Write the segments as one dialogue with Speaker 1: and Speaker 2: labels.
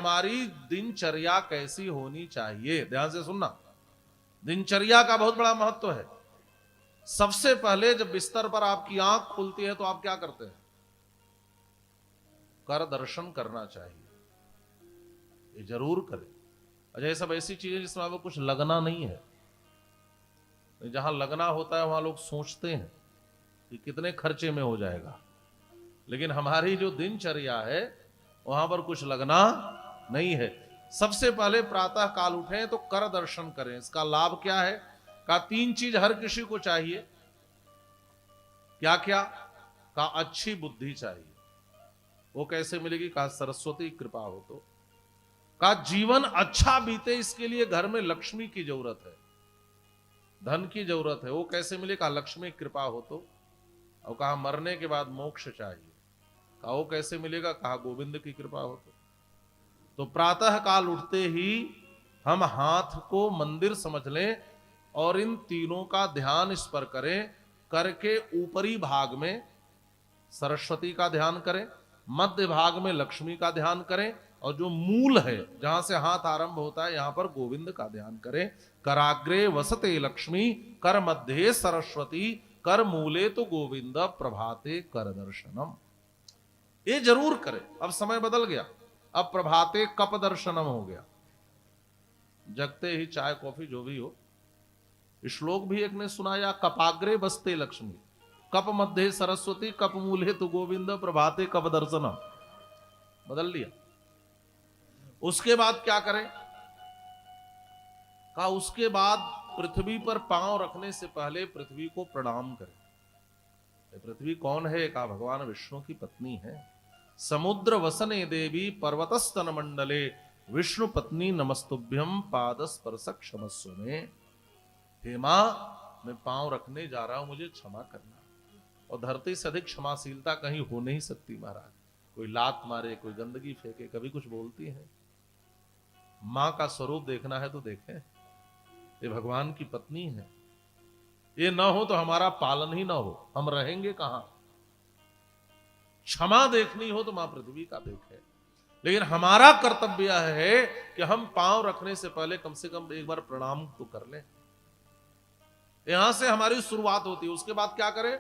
Speaker 1: हमारी दिनचर्या कैसी होनी चाहिए, ध्यान से सुनना। दिनचर्या का बहुत बड़ा महत्व है। सबसे पहले जब बिस्तर पर आपकी आंख खुलती है तो आप क्या करते हैं? कर दर्शन करना चाहिए, ये जरूर करें। अच्छा, ये सब ऐसी चीजें जिसमें आपको कुछ लगना नहीं है। जहां लगना होता है वहां लोग सोचते हैं कि कितने खर्चे में हो जाएगा, लेकिन हमारी जो दिनचर्या है वहां पर कुछ लगना नहीं है। सबसे पहले प्रातः काल उठें तो कर दर्शन करें। इसका लाभ क्या है? का 3 चीज हर किसी को चाहिए। क्या क्या? का अच्छी बुद्धि चाहिए। वो कैसे मिलेगी? का सरस्वती की कृपा हो तो। का जीवन अच्छा बीते, इसके लिए घर में लक्ष्मी की जरूरत है, धन की जरूरत है। वो कैसे मिले? का लक्ष्मी की कृपा हो तो। और कहा मरने के बाद मोक्ष चाहिए। कहा वो कैसे मिलेगा? कहा गोविंद की कृपा हो तो प्रातः काल उठते ही हम हाथ को मंदिर समझ लें और इन तीनों का ध्यान इस पर करें। करके ऊपरी भाग में सरस्वती का ध्यान करें, मध्य भाग में लक्ष्मी का ध्यान करें, और जो मूल है जहां से हाथ आरंभ होता है यहां पर गोविंद का ध्यान करें। कराग्रे वसते लक्ष्मी, कर मध्य सरस्वती, कर मूले तो गोविंद, प्रभाते कर दर्शनम। ये जरूर करें। अब समय बदल गया, अब प्रभाते कप दर्शनम हो गया। जगते ही चाय कॉफी जो भी हो। श्लोक भी एक ने सुनाया, कपाग्रे बसते लक्ष्मी, कप मध्य सरस्वती, कप मूले तो गोविंद, प्रभाते कप दर्शनम। बदल दिया। उसके बाद क्या करें? कहा उसके बाद पृथ्वी पर पांव रखने से पहले पृथ्वी को प्रणाम करें। पृथ्वी कौन है? कहा भगवान विष्णु की पत्नी है। समुद्र वसने देवी पर्वतस्तन मंडले, विष्णु पत्नी नमस्तुभ्यम पाद स्पर्शक क्षमस्व में। हे मां, मैं पांव रखने जा रहा हूं, मुझे क्षमा करना। और धरती से अधिक क्षमाशीलता कहीं हो नहीं सकती महाराज। कोई लात मारे, कोई गंदगी फेंके, कभी कुछ बोलती है। मां का स्वरूप देखना है तो देखें, ये भगवान की पत्नी है। ये ना हो तो हमारा पालन ही ना हो, हम रहेंगे कहां? क्षमा देखनी हो तो मां पृथ्वी का देखे। लेकिन हमारा कर्तव्य है कि हम पांव रखने से कम एक बार प्रणाम तो कर लें। यहां से हमारी शुरुआत होती है। उसके बाद क्या करें?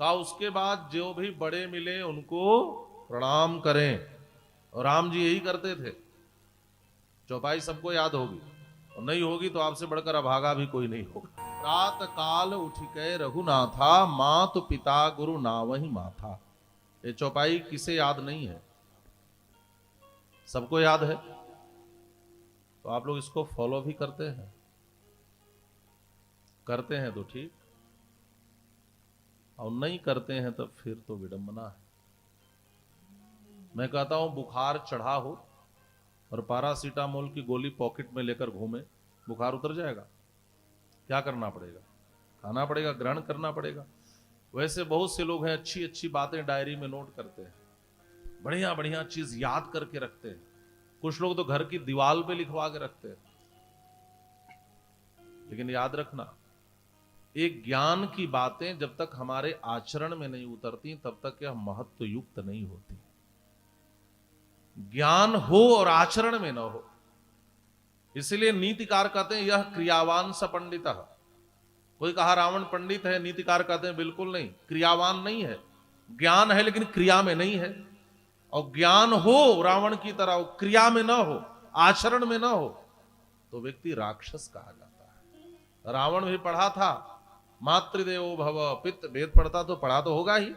Speaker 1: कहा उसके बाद जो भी बड़े मिले उनको प्रणाम करें। और राम जी यही करते थे। चौपाई सबको याद होगी, और नहीं होगी तो आपसे बढ़कर अभागा भी कोई नहीं होगा। रात काल उठ के रघुनाथा, मात पिता गुरु नावहि माथा। ये चौपाई किसे याद नहीं है? सबको याद है। तो आप लोग इसको फॉलो भी करते हैं? करते हैं तो ठीक, और नहीं करते हैं तो फिर तो विडंबना है। मैं कहता हूं बुखार चढ़ा हो और पैरासीटामोल की गोली पॉकेट में लेकर घूमे, बुखार उतर जाएगा? क्या करना पड़ेगा? खाना पड़ेगा, ग्रहण करना पड़ेगा। वैसे बहुत से लोग हैं अच्छी अच्छी बातें डायरी में नोट करते हैं, बढ़िया बढ़िया चीज याद करके रखते हैं। कुछ लोग तो घर की दीवार पे लिखवा के रखते हैं। लेकिन याद रखना, एक ज्ञान की बातें जब तक हमारे आचरण में नहीं उतरती तब तक यह महत्व युक्त नहीं होती। ज्ञान हो और आचरण में न हो। इसलिए नीतिकार कहते हैं यह क्रियावान स पंडित। कोई कहा रावण पंडित है, नीतिकार कहते हैं बिल्कुल नहीं, क्रियावान नहीं है। ज्ञान है लेकिन क्रिया में नहीं है। और ज्ञान हो रावण की तरह, क्रिया में ना हो, आचरण में ना हो, तो व्यक्ति राक्षस कहा जाता है। रावण भी पढ़ा था, मातृदेवो भव, पितृ, वेद पढ़ता तो पढ़ा तो होगा ही।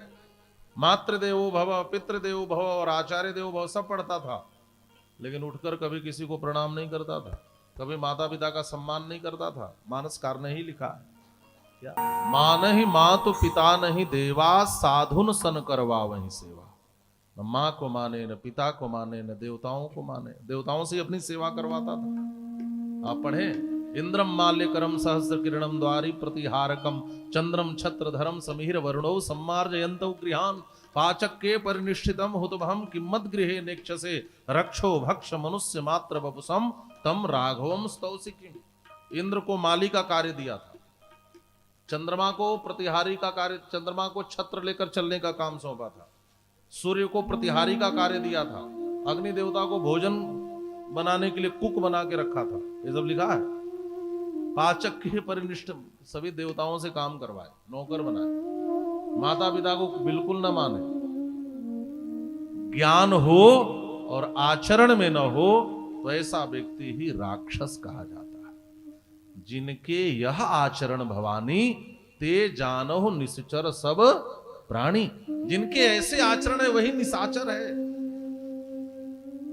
Speaker 1: मातृदेवो भव, पितृदेवो भव और आचार्य देवो भव सब पढ़ता था, लेकिन उठकर कभी किसी को प्रणाम नहीं करता था, कभी माता पिता का सम्मान नहीं करता था। मानसकार ने ही लिखा है क्या? मान ही मातु पिता नहीं देवा, साधुन सन करवा वही सेवा। न मां को माने, न पिता को माने, न देवताओं को माने। देवताओं से अपनी सेवा करवाता था। आप पढ़े, इंद्रम माल्यकरम सहस्र किरणम द्वारी प्रतिहारकम, चंद्रम छत्रधरम समीर वरुणौ सम्मार्जयन्तौ गृहान, पाचक के परिनिष्ठितम हुतभम किम्मत गृहे नेक्षसे, रक्षो भक्ष मनुष्य मात्र बपुसम, तम राघवम स्तौसिकी। इंद्र को माली का कार्य दिया था, चंद्रमा को प्रतिहारी का कार्य, चंद्रमा को छत्र लेकर चलने का काम सौंपा था, सूर्य को प्रतिहारी का कार्य दिया था, अग्नि देवता को भोजन बनाने के लिए कुक बना के रखा था, ये सब लिखा है। पाचक के परिनिष्ठ सभी देवताओं से काम करवाए, नौकर बनाए। माता पिता को बिल्कुल न माने, ज्ञान हो और आचरण में न हो तो ऐसा व्यक्ति ही राक्षस कहा जाता है। जिनके यह आचरण भवानी ते जानहु निश्चर सब प्राणी, जिनके ऐसे आचरण है वही निशाचर है।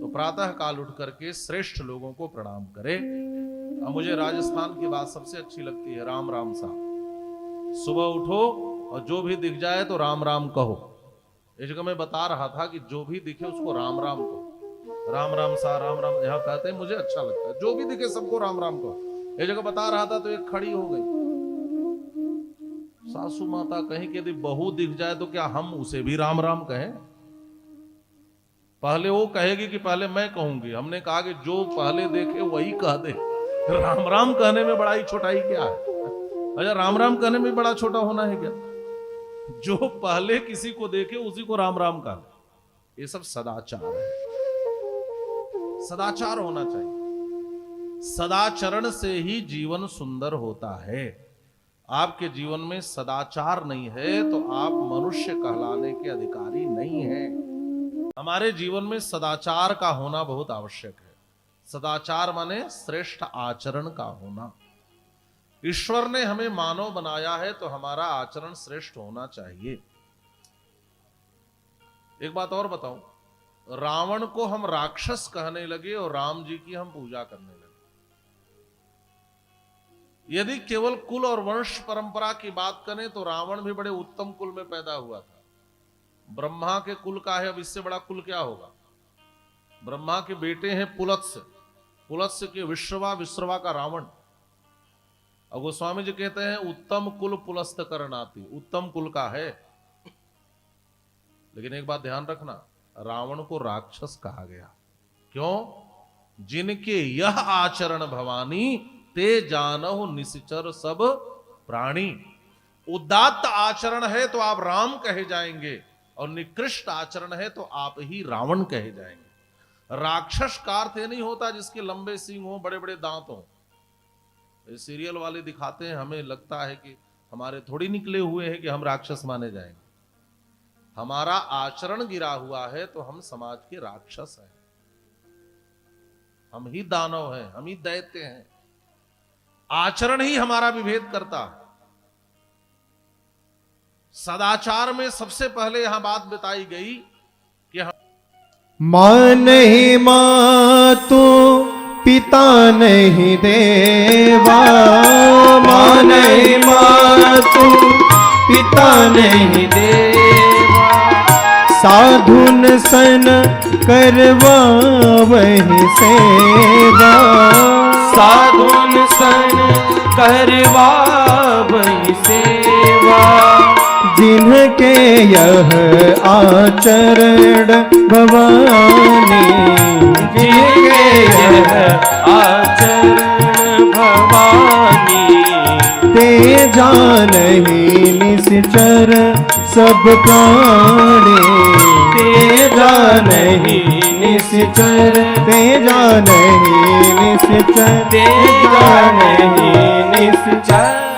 Speaker 1: तो प्रातः काल उठ करके श्रेष्ठ लोगों को प्रणाम करे। अब मुझे राजस्थान की बात सबसे अच्छी लगती है, राम राम सा। सुबह उठो और जो भी दिख जाए तो राम राम कहो। इस जगह मैं बता रहा था कि जो भी दिखे उसको राम राम कहो, राम राम सा, राम राम यहाँ कहते हैं, मुझे अच्छा लगता है। जो भी दिखे सबको राम राम कहो। एक जगह बता रहा था तो एक खड़ी हो गई सासू माता, कहीं कि यदि बहू दिख जाए तो क्या हम उसे भी राम राम कहें? पहले वो कहेगी कि पहले मैं कहूंगी? हमने कहा कि जो पहले देखे वही कह दे। राम राम कहने में बड़ा ही छोटाई क्या है? अच्छा, राम राम कहने में बड़ा छोटा होना है क्या? जो पहले किसी को देखे उसी को राम राम कह दे। ये सब सदाचार है, सदाचार होना चाहिए। सदाचरण से ही जीवन सुंदर होता है। आपके जीवन में सदाचार नहीं है तो आप मनुष्य कहलाने के अधिकारी नहीं हैं। हमारे जीवन में सदाचार का होना बहुत आवश्यक है। सदाचार माने श्रेष्ठ आचरण का होना। ईश्वर ने हमें मानव बनाया है तो हमारा आचरण श्रेष्ठ होना चाहिए। एक बात और बताऊं, रावण को हम राक्षस कहने लगे और राम जी की हम पूजा करने लगे। यदि केवल कुल और वंश परंपरा की बात करें तो रावण भी बड़े उत्तम कुल में पैदा हुआ था। ब्रह्मा के कुल का है, अब इससे बड़ा कुल क्या होगा? ब्रह्मा के बेटे हैं पुलत्स्य, पुलत्स्य के विश्रवा, विश्रवा का रावण। और गोस्वामी जी कहते हैं उत्तम कुल पुलस्त करनाति, उत्तम कुल का है। लेकिन एक बात ध्यान रखना, रावण को राक्षस कहा गया। क्यों? जिनके यह आचरण भवानी ते जानहु निश्चर सब प्राणी। उदात्त आचरण है तो आप राम कहे जाएंगे और निकृष्ट आचरण है तो आप ही रावण कहे जाएंगे। राक्षस का अर्थ नहीं होता जिसके लंबे सींग हो, बड़े बड़े दांत हो। सीरियल वाले दिखाते हैं, हमें लगता है कि हमारे थोड़ी निकले हुए हैं कि हम राक्षस माने जाएंगे। हमारा आचरण गिरा हुआ है तो हम समाज के राक्षस हैं। हम ही दानव हैं, हम ही दैत्य हैं। आचरण ही हमारा विभेद करता है। सदाचार में सबसे पहले यहां बात बताई गई कि हम
Speaker 2: मां नहीं मातु पिता नहीं देवा, मां नहीं मातु पिता नहीं देवा, साधुन सन करवा वही सेवा,
Speaker 3: साधुन सन करवा वही सेवा,
Speaker 2: जिनके यह आचरण भवानी,
Speaker 3: जिनके यह आचरण भवानी,
Speaker 2: ते जानहि निश्चर सब प्राणी,
Speaker 3: ते जानहि निश्चर,
Speaker 2: ते जानहि निश्चर,
Speaker 3: ते जानहि निश्चर।